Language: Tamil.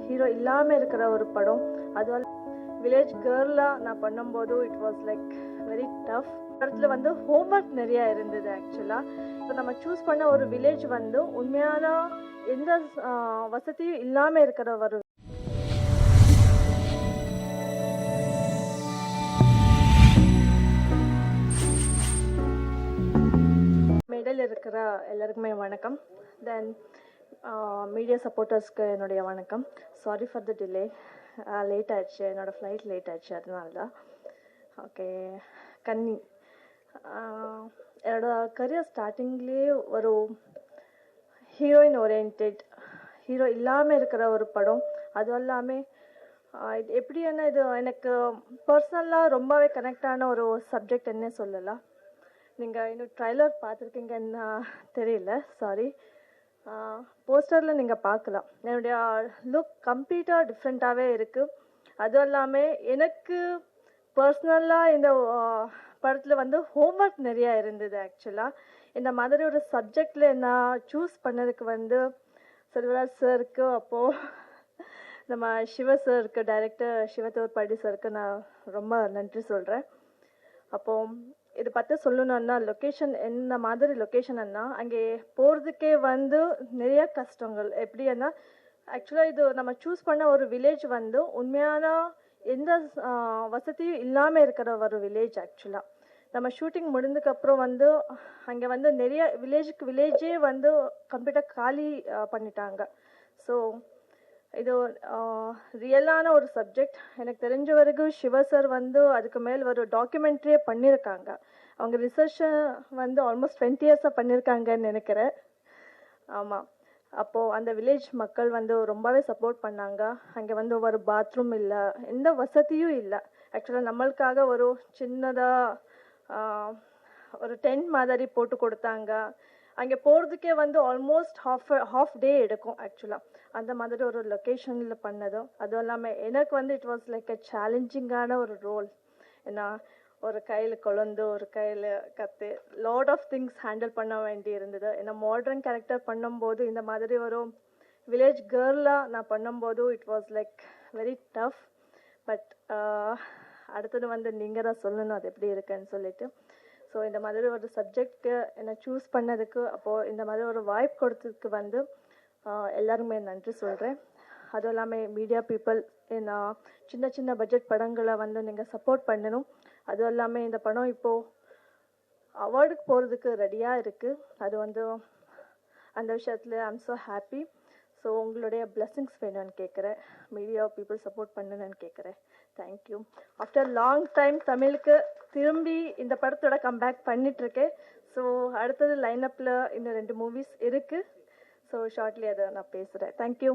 ஹீரோ இல்லாமல் இருக்கிற ஒரு படம். அதுவும் வில்லேஜ் கேர்லாக நான் பண்ணும்போது it was like very tough. படத்தில் வந்து ஹோம்ஒர்க் நிறையா இருந்தது ஆக்சுவலாக. இப்போ நம்ம சூஸ் பண்ண ஒரு வில்லேஜ் வந்து உண்மையான எந்த வசதியும் இல்லாமல் இருக்கிற ஒரு மேடையில் இருக்கிற எல்லாருக்குமே வணக்கம். தென் மீடியா சப்போர்ட்டர்ஸ்க்கு என்னுடைய வணக்கம். Sorry for the delay, late ஆயிடுச்சு, என்னோடய ஃப்ளைட் லேட் ஆயிடுச்சு, அதனால தான். ஓகே, கன்னி என்னோட கரியர் ஸ்டார்டிங்லேயே ஒரு ஹீரோயின் ஓரியன்ட், ஹீரோ இல்லாமல் இருக்கிற ஒரு படம். அதுவும் இல்லாமல் இது எப்படின்னா இது எனக்கு பர்சனலாக ரொம்பவே கனெக்ட் ஆன ஒரு சப்ஜெக்ட் என்ன சொல்லலாம். நீங்கள் இன்னும் ட்ரைலர் பார்த்துருக்கீங்கன்னு தெரியல, சாரி. போஸ்டரில் நீங்கள் பார்க்கலாம். என்னுடைய லுக் கம்ப்ளீட்டாக டிஃப்ரெண்ட்டாகவே இருக்குது. அதுவும் இல்லாமல் எனக்கு பர்சனலாக இந்த படத்தில் வந்து ஹோம்ஒர்க் நிறையா இருந்தது ஆக்சுவலாக. இந்த மாதிரி ஒரு சப்ஜெக்டில் நான் சூஸ் பண்ணதுக்கு வந்து செல்வராஜ் சாருக்கு, அப்போது நம்ம சிவ சாருக்கு, டைரக்டர் சிவத்தோர் படி சாருக்கு நான் ரொம்ப நன்றி சொல்கிறேன். அப்போது இதை பற்றி சொல்லணுன்னா, லொக்கேஷன் என்ன மாதிரி லொக்கேஷன்னா, அங்கே போகிறதுக்கே வந்து நிறைய கஷ்டங்கள். எப்படின்னா ஆக்சுவலாக இது நம்ம சூஸ் பண்ண ஒரு வில்லேஜ் வந்து உண்மையான எந்த வசதியும் இல்லாமல் இருக்கிற ஒரு வில்லேஜ். ஆக்சுவலாக நம்ம ஷூட்டிங் முடிஞ்சதுக்கப்புறம் வந்து அங்கே வந்து நிறைய வில்லேஜே வந்து கம்ப்ளீட்டாக காலி பண்ணிட்டாங்க. ஸோ இது ரியலான ஒரு சப்ஜெக்ட். எனக்கு தெரிஞ்ச வரைக்கும் சிவ சார் வந்து அதுக்கு மேல் ஒரு டாக்குமெண்ட்ரியே பண்ணியிருக்காங்க. அவங்க ரிசர்ச்சை வந்து ஆல்மோஸ்ட் 20 இயர்ஸாக பண்ணியிருக்காங்கன்னு நினைக்கிறேன். ஆமாம். அப்போது அந்த வில்லேஜ் மக்கள் வந்து ரொம்பவே சப்போர்ட் பண்ணாங்க. அங்கே வந்து ஒரு பாத்ரூம் இல்லை, எந்த வசதியும் இல்லை. ஆக்சுவலாக நம்மளுக்காக ஒரு சின்னதாக ஒரு டென்ட் மாதிரி போட்டு கொடுத்தாங்க. அங்கே போகிறதுக்கே வந்து ஆல்மோஸ்ட் ஹாஃப் டே எடுக்கும் ஆக்சுவலாக. அந்த மாதிரி ஒரு லொக்கேஷனில் பண்ணதும், அதுவும் இல்லாமல் எனக்கு வந்து இட் வாஸ் லைக் அ சேலஞ்சிங்கான ஒரு ரோல். ஏன்னா ஒரு கையில் குழந்து, ஒரு கையில் கத்து, லாட் ஆஃப் திங்ஸ் ஹேண்டில் பண்ண வேண்டி இருந்தது. ஏன்னா மாடர்ன் கேரக்டர் பண்ணும்போது, இந்த மாதிரி ஒரு வில்லேஜ் கேர்லாக நான் பண்ணும்போது it was like very tough. But அடுத்தது வந்து நீங்கள் தான் சொல்லணும் அது எப்படி இருக்குன்னு சொல்லிட்டு. ஸோ இந்த மாதிரி ஒரு சப்ஜெக்ட்டு என்னை சூஸ் பண்ணதுக்கு, அப்போது இந்த மாதிரி ஒரு வாய்ப்பு கொடுத்ததுக்கு வந்து எல்லாருமே நன்றி சொல்கிறேன். அதுவும் இல்லாமல் மீடியா பீப்புள், சின்ன சின்ன பட்ஜெட் படங்களை வந்து நீங்கள் சப்போர்ட் பண்ணணும். அதுவும் இல்லாமல் இந்த படம் இப்போது அவார்டுக்கு போகிறதுக்கு ரெடியாக இருக்குது. அது வந்து அந்த விஷயத்தில் I am so happy. So உங்களுடைய பிளெஸிங்ஸ் வேணும்னு கேட்குறேன், மீடியா பீப்புள் சப்போர்ட் பண்ணணும்னு கேட்குறேன். தேங்க்யூ. ஆஃப்டர் லாங் டைம் தமிழுக்கு திரும்பி இந்த படத்தோட கம்பேக் பண்ணிகிட்ருக்கேன். ஸோ அடுத்தது லைனப்பில் இன்னும் 2 மூவிஸ் இருக்குது. ஸோ ஷார்ட்லி அதை நான் பேசுகிறேன். தேங்க்யூ.